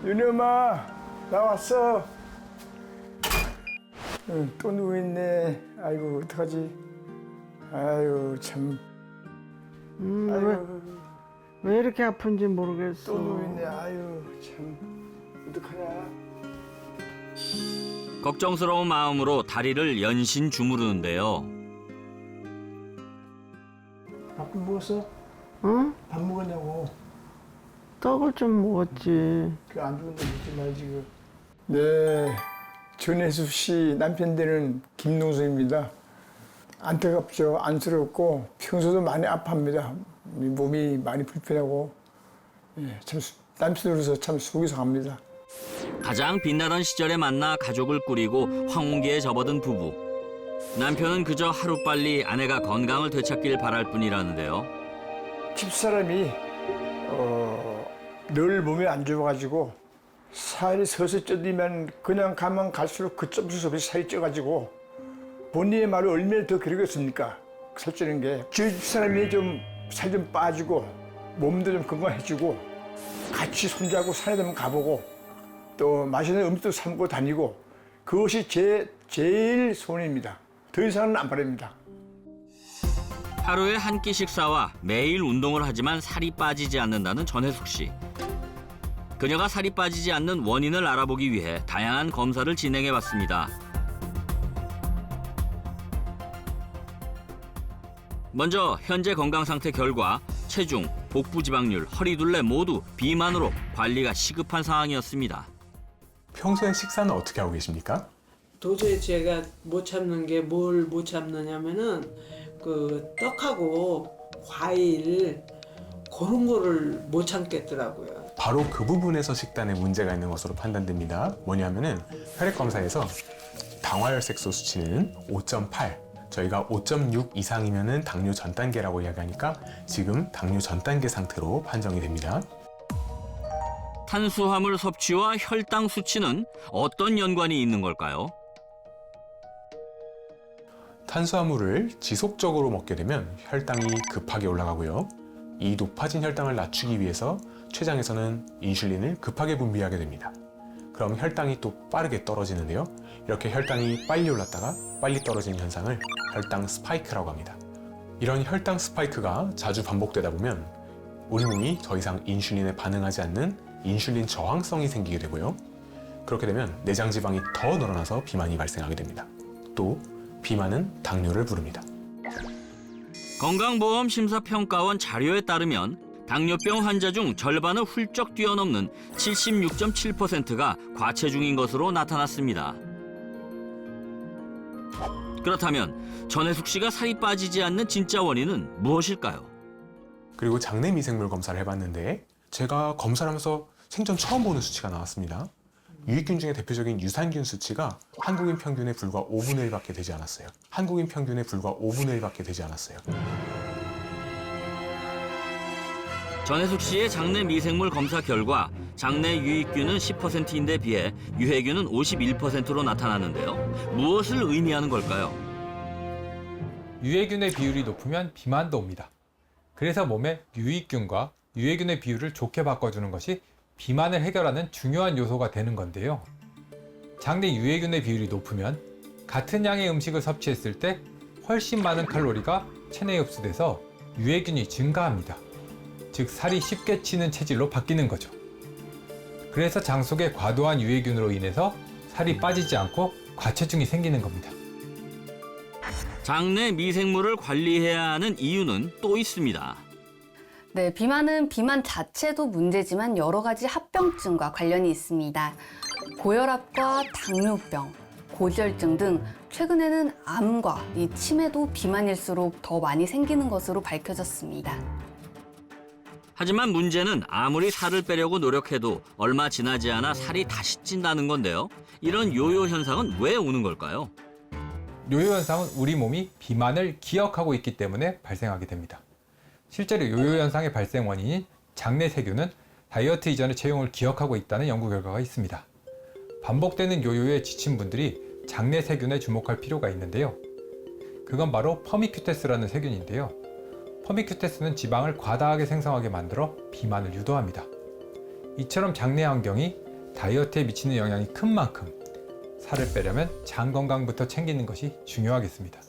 윤희 엄마 나왔어. 응, 또 누워있네. 아이고 어떡하지. 아이고 참. 아이고 왜 이렇게 아픈지 모르겠어. 또 누워있네. 아이고 참 어떡하냐. 걱정스러운 마음으로 다리를 연신 주무르는데요. 밥 먹었어? 응? 밥 먹었냐고. 떡을 좀 먹었지. 그 안 좋은데 먹지 말지 그. 네, 전혜수 씨 남편 되는 김동수입니다. 안타깝죠. 안쓰럽고 평소도 많이 아파합니다. 몸이 많이 불편하고 참 남편으로서 참 속이 상합니다. 가장 빛나던 시절에 만나 가족을 꾸리고 황혼기에 접어든 부부. 남편은 그저 하루빨리 아내가 건강을 되찾길 바랄 뿐이라는데요. 집사람이 늘 몸이 안 좋아가지고 살이 서서 쪄지면 그냥 가면 갈수록 그 점수 없이 살이 쪄가지고 본인의 말을 얼마나 더 그러겠습니까? 살찌는 게. 저희 집사람이 좀 살 좀 빠지고 몸도 좀 건강해지고 같이 손잡고 산에 좀 가보고 또 맛있는 음식도 사 먹고 다니고 그것이 제 제일 소원입니다. 더 이상은 안 바랍니다. 하루에 한 끼 식사와 매일 운동을 하지만 살이 빠지지 않는다는 전혜숙 씨. 그녀가 살이 빠지지 않는 원인을 알아보기 위해 다양한 검사를 진행해봤습니다. 먼저 현재 건강 상태 결과 체중, 복부 지방률, 허리둘레 모두 비만으로 관리가 시급한 상황이었습니다. 평소에 식사는 어떻게 하고 계십니까? 도저히 제가 못 참는 게 뭘 못 참느냐면은 그 떡하고 과일 그런 거를 못 참겠더라고요. 바로 그 부분에서 식단에 문제가 있는 것으로 판단됩니다. 뭐냐면은 혈액 검사에서 당화혈색소 수치는 5.8, 저희가 5.6 이상이면은 당뇨 전 단계라고 이야기하니까 지금 당뇨 전 단계 상태로 판정이 됩니다. 탄수화물 섭취와 혈당 수치는 어떤 연관이 있는 걸까요? 탄수화물을 지속적으로 먹게 되면 혈당이 급하게 올라가고요. 이 높아진 혈당을 낮추기 위해서 췌장에서는 인슐린을 급하게 분비하게 됩니다. 그럼 혈당이 또 빠르게 떨어지는데요. 이렇게 혈당이 빨리 올랐다가 빨리 떨어지는 현상을 혈당 스파이크라고 합니다. 이런 혈당 스파이크가 자주 반복되다 보면 우리 몸이 더 이상 인슐린에 반응하지 않는 인슐린 저항성이 생기게 되고요. 그렇게 되면 내장 지방이 더 늘어나서 비만이 발생하게 됩니다. 또 비만은 당뇨를 부릅니다. 건강보험심사평가원 자료에 따르면 당뇨병 환자 중 절반을 훌쩍 뛰어넘는 76.7%가 과체중인 것으로 나타났습니다. 그렇다면 전혜숙 씨가 살이 빠지지 않는 진짜 원인은 무엇일까요? 그리고 장내 미생물 검사를 해봤는데 제가 검사를 하면서 생전 처음 보는 수치가 나왔습니다. 유익균 중에 대표적인 유산균 수치가 한국인 평균의 불과 5분의 1밖에 되지 않았어요. 한국인 평균의 불과 5분의 1밖에 되지 않았어요. 전혜숙 씨의 장내 미생물 검사 결과 장내 유익균은 10%인데 비해 유해균은 51%로 나타났는데요. 무엇을 의미하는 걸까요? 유해균의 비율이 높으면 비만도 옵니다. 그래서 몸에 유익균과 유해균의 비율을 좋게 바꿔주는 것이 비만을 해결하는 중요한 요소가 되는 건데요. 장내 유해균의 비율이 높으면 같은 양의 음식을 섭취했을 때 훨씬 많은 칼로리가 체내에 흡수돼서 유해균이 증가합니다. 즉 살이 쉽게 찌는 체질로 바뀌는 거죠. 그래서 장 속에 과도한 유해균으로 인해서 살이 빠지지 않고 과체중이 생기는 겁니다. 장내 미생물을 관리해야 하는 이유는 또 있습니다. 네, 비만은 비만 자체도 문제지만 여러 가지 합병증과 관련이 있습니다. 고혈압과 당뇨병, 고지혈증 등 최근에는 암과 이 치매도 비만일수록 더 많이 생기는 것으로 밝혀졌습니다. 하지만 문제는 아무리 살을 빼려고 노력해도 얼마 지나지 않아 살이 다시 찐다는 건데요. 이런 요요 현상은 왜 오는 걸까요? 요요 현상은 우리 몸이 비만을 기억하고 있기 때문에 발생하게 됩니다. 실제로 요요 현상의 발생 원인인 장내 세균은 다이어트 이전의 체형을 기억하고 있다는 연구 결과가 있습니다. 반복되는 요요에 지친 분들이 장내 세균에 주목할 필요가 있는데요. 그건 바로 퍼미큐테스라는 세균인데요. 퍼미큐테스는 지방을 과다하게 생성하게 만들어 비만을 유도합니다. 이처럼 장내 환경이 다이어트에 미치는 영향이 큰 만큼 살을 빼려면 장 건강부터 챙기는 것이 중요하겠습니다.